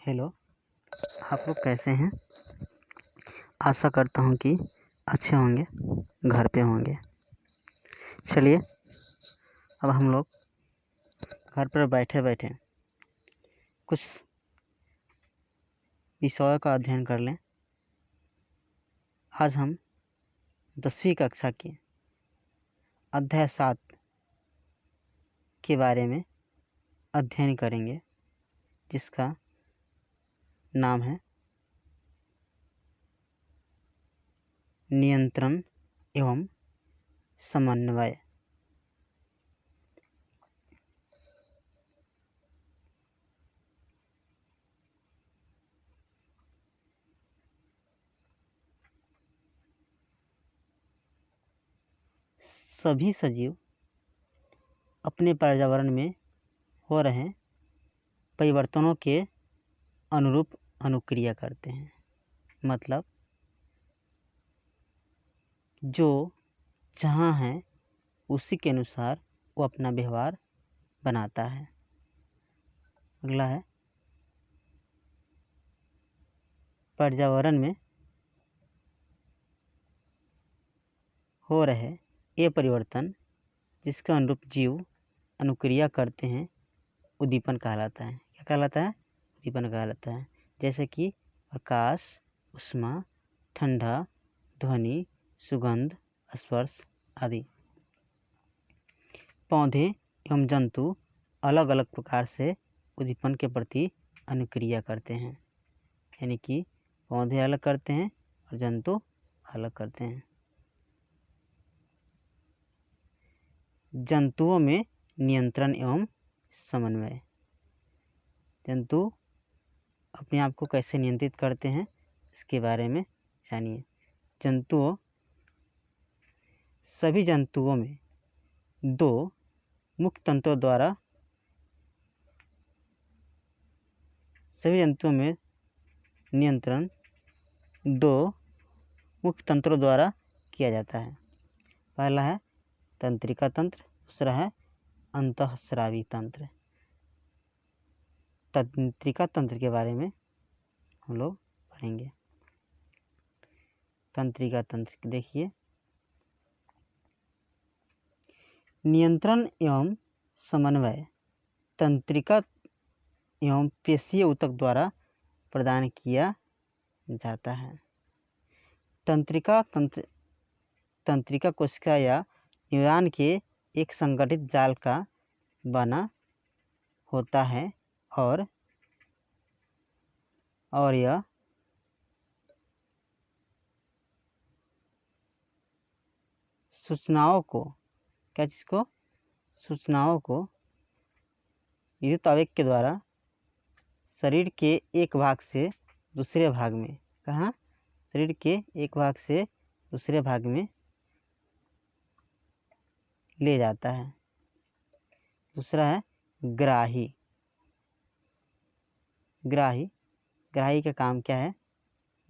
Hello, आप लोग कैसे हैं? आशा करता हूँ कि अच्छे होंगे, घर पे होंगे। चलिए अब हम लोग घर पर बैठे बैठे कुछ विषयों का अध्ययन कर लें। आज हम 10वीं कक्षा के अध्याय 7 के बारे में अध्ययन करेंगे, जिसका नाम है नियंत्रण एवं समन्वय। सभी सजीव अपने पर्यावरण में हो रहे परिवर्तनों के अनुरूप अनुक्रिया करते हैं। मतलब जो जहाँ है उसी के अनुसार वो अपना व्यवहार बनाता है। अगला है पर्यावरण में हो रहे ये परिवर्तन जिसके अनुरूप जीव अनुक्रिया करते हैं, उद्दीपन कहलाता है। क्या कहलाता है? उद्दीपन कहलाता है। जैसे कि प्रकाश, ऊष्मा, ठंडा, ध्वनि, सुगंध, स्पर्श आदि। पौधे एवं जंतु अलग अलग प्रकार से उद्दीपन के प्रति अनुक्रिया करते हैं। यानी कि पौधे अलग करते हैं और जंतु अलग करते हैं। जंतुओं में नियंत्रण एवं समन्वय। जंतु अपने आप को कैसे नियंत्रित करते हैं, इसके बारे में जानिए। सभी जंतुओं में दो मुख्य तंत्रों द्वारा नियंत्रण दो मुख्य तंत्रों द्वारा किया जाता है। पहला है तंत्रिका तंत्र, दूसरा है अंतःस्रावी तंत्र। तंत्रिका तंत्र के बारे में हम लोग पढ़ेंगे। तंत्रिका तंत्र देखिए, नियंत्रण एवं समन्वय तंत्रिका एवं पेशीय ऊतक द्वारा प्रदान किया जाता है। तंत्रिका कोशिका या न्यूरॉन के एक संगठित जाल का बना होता है और यह सूचनाओं को विद्युत आवेग के द्वारा शरीर के एक भाग से दूसरे भाग में शरीर के एक भाग से दूसरे भाग में ले जाता है। दूसरा है ग्राही का काम क्या है?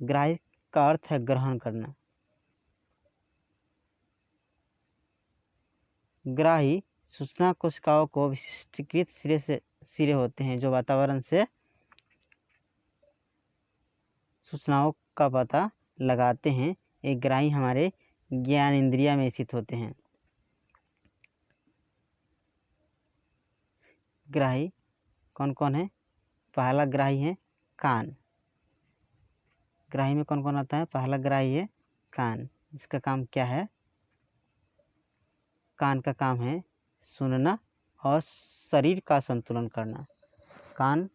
ग्राही का अर्थ है ग्रहण करना। ग्राही सूचना कोशिकाओं को विशिष्टीकृत सिरे होते हैं जो वातावरण से सूचनाओं का पता लगाते हैं। एक ग्राही हमारे ज्ञान इंद्रिया में स्थित होते हैं। ग्राही कौन कौन है? पहला ग्राही है कान। ग्राही में कौन कौन आता है? पहला ग्राही है कान। इसका काम क्या है? कान का काम है सुनना और शरीर का संतुलन करना। कान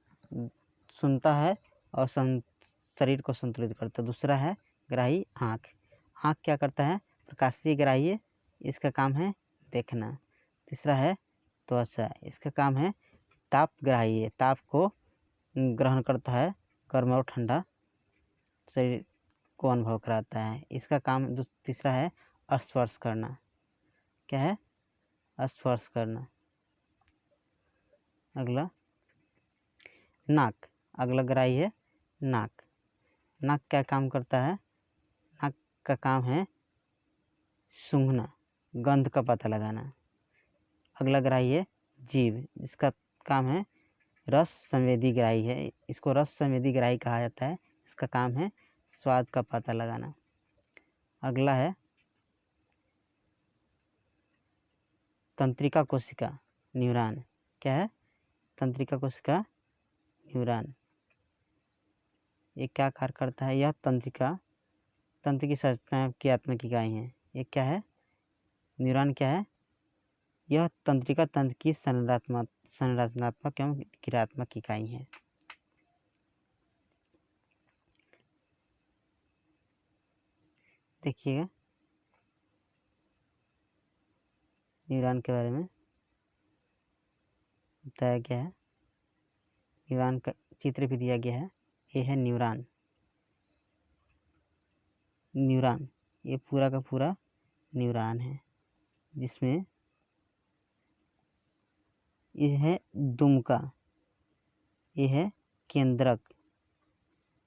सुनता है और शरीर को संतुलित करता है। दूसरा है ग्राही आँख क्या करता है? प्रकाशीय ग्राही है, इसका काम है देखना। तीसरा है त्वचा, इसका काम है ताप ग्राही है, ताप को ग्रहण करता है, गर्म और ठंडा शरीर को अनुभव कराता है। इसका काम तीसरा है स्पर्श करना। क्या है? स्पर्श करना। अगला नाक, अगला ग्राही है नाक। नाक क्या काम करता है? नाक का काम है सूंघना, गंध का पता लगाना। अगला ग्राही है जीभ, जिसका काम है रस संवेदी ग्राही है, इसको रस संवेदी ग्राही कहा जाता है। इसका काम है स्वाद का पता लगाना। अगला है तंत्रिका कोशिका न्यूरॉन। क्या है? तंत्रिका कोशिका न्यूरॉन। ये क्या कार्य करता है? यह तंत्र की संरचना क्रियात्मक इकाई है। ये क्या है? न्यूरॉन क्या है? यह तंत्रिका तंत्र की संरचनात्मक एवं क्रियात्मक इकाई है। देखिएगा न्यूरॉन के बारे में बताया गया है। न्यूरॉन का चित्र भी दिया गया है। ये है न्यूरॉन। ये पूरा का पूरा न्यूरॉन है, जिसमें ये है दुमका, ये है केंद्रक,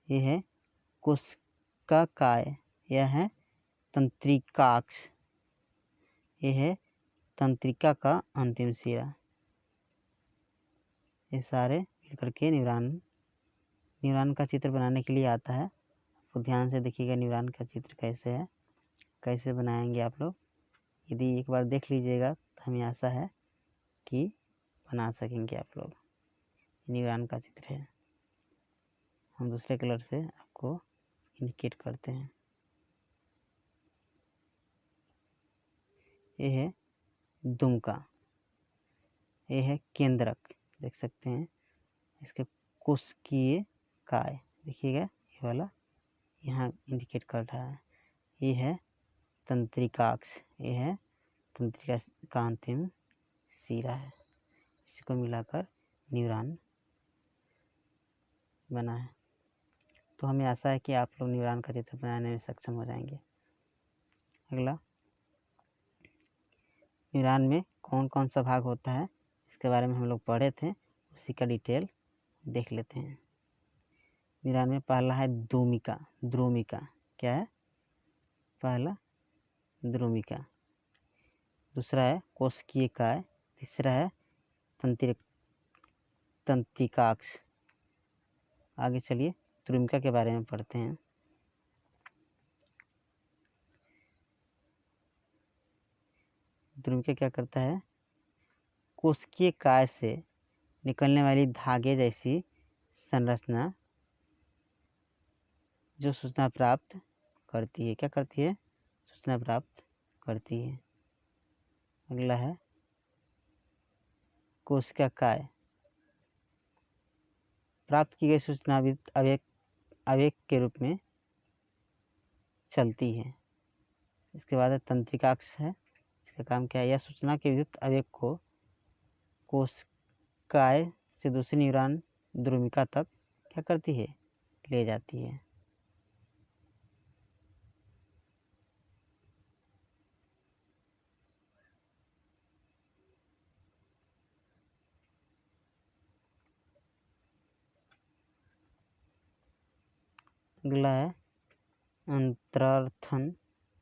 ये है कोशिकाकाय, यह है तंत्रिकाक्ष, ये है तंत्रिका का अंतिम सिरा। ये सारे मिलकर के न्यूरॉन का चित्र बनाने के लिए आता है। तो ध्यान से देखिएगा न्यूरॉन का चित्र कैसे है, कैसे बनाएंगे आप लोग। यदि एक बार देख लीजिएगा तो हमें आशा है कि बना सकेंगे आप लोग। न्यूरॉन का चित्र है, हम दूसरे कलर से आपको इंडिकेट करते हैं। ये है दुमका, ये है केंद्रक, देख सकते हैं। इसके कोशिकीय काय देखिएगा, ये वाला यहाँ इंडिकेट कर रहा है। ये है तंत्रिकाक्ष, ये है तंत्रिका का अंतिम सिरा है। इसको मिलाकर न्यूरॉन बना है। तो हमें आशा है कि आप लोग न्यूरॉन का चित्र बनाने में सक्षम हो जाएंगे। अगला, न्यूरॉन में कौन कौन सा भाग होता है, इसके बारे में हम लोग पढ़े थे, उसी का डिटेल देख लेते हैं। न्यूरॉन में पहला है द्रुमिका। क्या है? पहला द्रुमिका। दूसरा है कोशिकीय काय। तीसरा है तंत्रिकाक्ष। आगे चलिए द्रुमिका के बारे में पढ़ते हैं। द्रुमिका क्या करता है? कोशिकीय काय से निकलने वाली धागे जैसी संरचना जो सूचना प्राप्त करती है। क्या करती है? सूचना प्राप्त करती है। अगला है कोशिका काय। प्राप्त की गई सूचना आवेग के रूप में चलती है। इसके बाद तंत्रिकाक्ष है। इसका काम क्या है? यह सूचना के विद्युत आवेग को कोशिकाएं से दूसरी न्यूरॉन द्रुमिका तक क्या करती है? ले जाती है। अगला है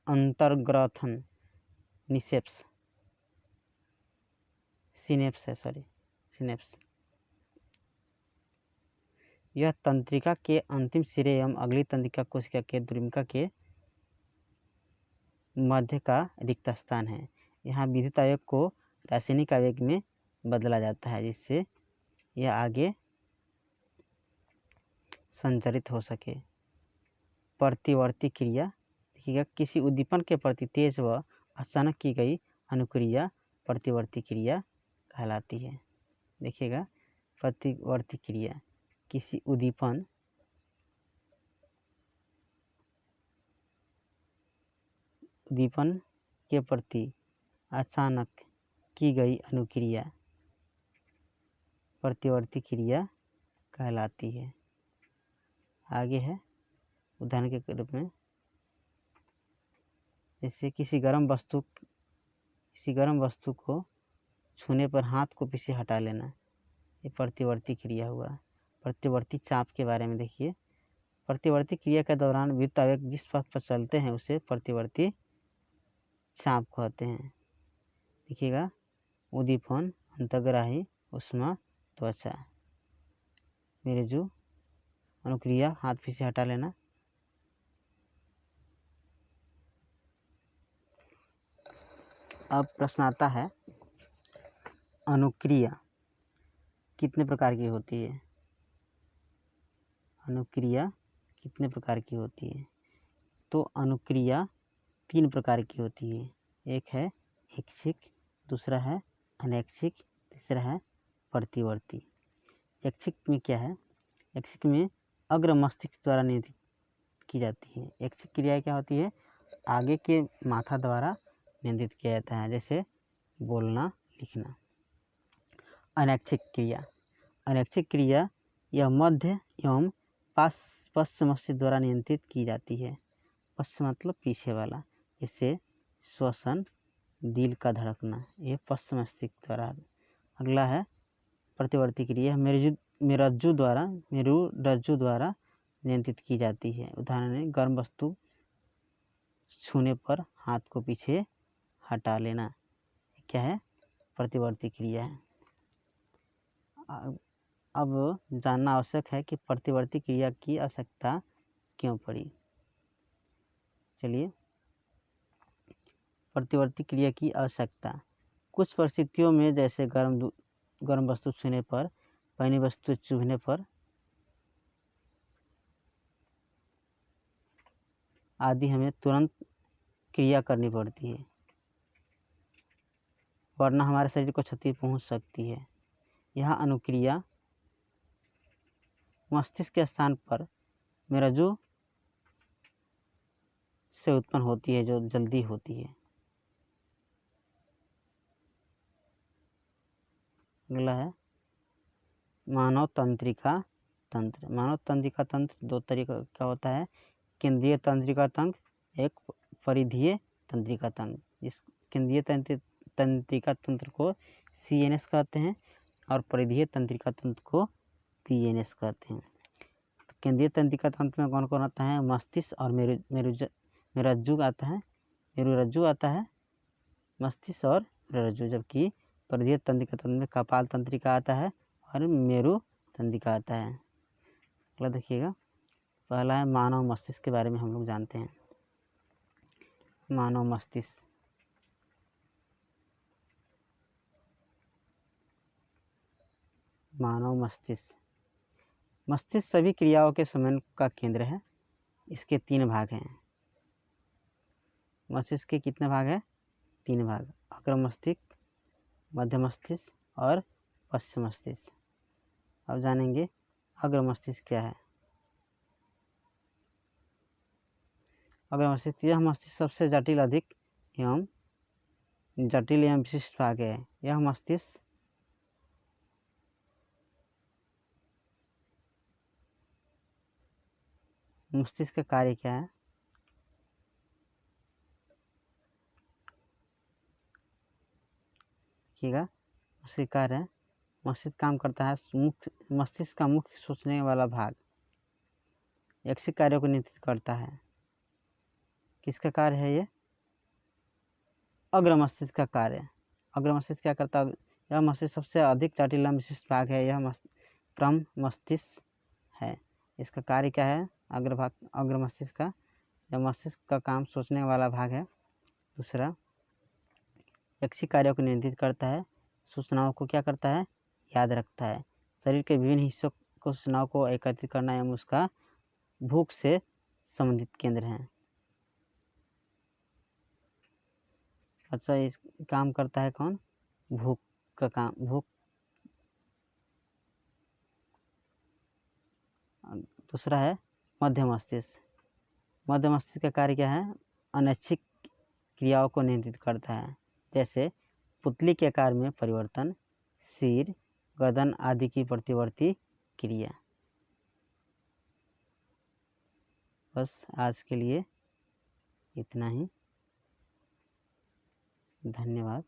अंतर्ग्रथन सिनेप्स। यह तंत्रिका के अंतिम सिरे एवं अगली तंत्रिका कोशिका के द्रुमिका के मध्य का रिक्त स्थान है। यहाँ विद्युत आवेग को रासायनिक आवेग में बदला जाता है, जिससे यह आगे संचरित हो सके। प्रतिवर्ती क्रिया देखिएगा, किसी उद्दीपन के प्रति तेज व अचानक की गई अनुक्रिया प्रतिवर्ती क्रिया कहलाती है। देखिएगा, प्रतिवर्ती क्रिया किसी उद्दीपन के प्रति अचानक की गई अनुक्रिया प्रतिवर्ती क्रिया कहलाती है। आगे है उदाहरण के रूप में, जैसे किसी गर्म वस्तु को छूने पर हाथ को पीछे हटा लेना, ये प्रतिवर्ती क्रिया हुआ। प्रतिवर्ती चाप के बारे में देखिए, प्रतिवर्ती क्रिया के दौरान विद्युत आवेग जिस पथ पर चलते हैं उसे प्रतिवर्ती चाप कहते हैं। देखिएगा, उद्दीपन, अंतर्ग्राही, ऊष्मा, त्वचा। मेरुरज्जु अनुक्रिया, हाथ फिर से हटा लेना। अब प्रश्न आता है, अनुक्रिया कितने प्रकार की होती है? अनुक्रिया कितने प्रकार की होती है? तो अनुक्रिया 3 प्रकार की होती है। एक है ऐच्छिक, दूसरा है अनैच्छिक, तीसरा है प्रतिवर्ती। ऐच्छिक में क्या है? ऐच्छिक में अग्र मस्तिष्क द्वारा नियंत्रित की जाती है। ऐच्छिक क्रिया क्या होती है? आगे के माथा द्वारा नियंत्रित किया जाता है, जैसे बोलना, लिखना। अनैच्छिक क्रिया, अनैच्छिक क्रिया यह मध्य एवं पश्च मस्तिष्क द्वारा नियंत्रित की जाती है। पश्च मतलब पीछे वाला, जैसे श्वसन, दिल का धड़कना, ये पश्च मस्तिष्क द्वारा। अगला है प्रतिवर्ती क्रिया, मेरुरज्जु द्वारा नियंत्रित की जाती है। उदाहरण है गर्म वस्तु छूने पर हाथ को पीछे हटा लेना, क्या है? प्रतिवर्ती क्रिया है। अब जानना आवश्यक है कि प्रतिवर्ती क्रिया की आवश्यकता क्यों पड़ी। चलिए, प्रतिवर्ती क्रिया की आवश्यकता कुछ परिस्थितियों में, जैसे गर्म वस्तु छूने पर, पैनी वस्तु चुभने पर आदि हमें तुरंत क्रिया करनी पड़ती है, वरना हमारे शरीर को क्षति पहुंच सकती है। यह अनुक्रिया मस्तिष्क के स्थान पर मेरुरज्जु से उत्पन्न होती है, जो जल्दी होती है। अगला है मानव तंत्रिका तंत्र। मानव तंत्रिका तंत्र 2 तरीका का होता है, केंद्रीय तंत्रिका तंत्र, एक परिधीय तंत्रिका तंत्र। इस केंद्रीय तंत्रिका तंत्र को CNS कहते हैं और परिधीय तंत्रिका तंत्र को PNS कहते हैं। तो केंद्रीय तंत्रिका तंत्र में कौन कौन आता है? मस्तिष्क और मेरुरज्जु आता है, मेरुरज्जु आता है, मस्तिष्क और मेरुरज्जु। जबकि परिधीय तंत्रिका तंत्र में कपाल तंत्रिका आता है और मेरु तंत्रिका आता है। अगला देखिएगा, पहला है मानव मस्तिष्क के बारे में हम लोग जानते हैं। मानव मस्तिष्क, मानव मस्तिष्क। मस्तिष्क सभी क्रियाओं के समन्वय का केंद्र है। इसके 3 भाग हैं। मस्तिष्क के कितने भाग हैं? 3 भाग, अग्र मस्तिष्क, मध्य मस्तिष्क और पश्च मस्तिष्क। अब जानेंगे अग्र मस्तिष्क क्या है। अग्र मस्तिष्क, यह मस्तिष्क सबसे जटिल, अधिक एवं जटिल एवं विशिष्ट भाग है। यह मस्तिष्क का कार्य क्या है? देखिएगा, उसके कार्य है, मस्तिष्क काम करता है, मस्तिष्क का मुख्य सोचने वाला भाग ऐच्छिक कार्यों को नियंत्रित करता है। किसका कार्य है ये? अग्र मस्तिष्क का कार्य। अग्र मस्तिष्क क्या करता है? यह मस्तिष्क सबसे अधिक जटिल एवं विशिष्ट भाग है। यह परम मस्तिष्क है। इसका कार्य क्या है? अग्र मस्तिष्क का, यह मस्तिष्क का काम सोचने वाला भाग है। दूसरा, ऐच्छिक कार्यों को नियंत्रित करता है, सूचनाओं को क्या करता है? याद रखता है। शरीर के विभिन्न हिस्सों को सूचनाओं को एकत्रित करना एवं उसका भूख से संबंधित केंद्र है। अच्छा, इस काम करता है कौन? भूख का काम। भूख। दूसरा है मध्य मस्तिष्क। मध्य मस्तिष्क का कार्य क्या है? अनैच्छिक क्रियाओं को नियंत्रित करता है, जैसे पुतली के आकार में परिवर्तन, सिर, गर्दन आदि की प्रतिवर्ती क्रिया। बस आज के लिए इतना ही। धन्यवाद।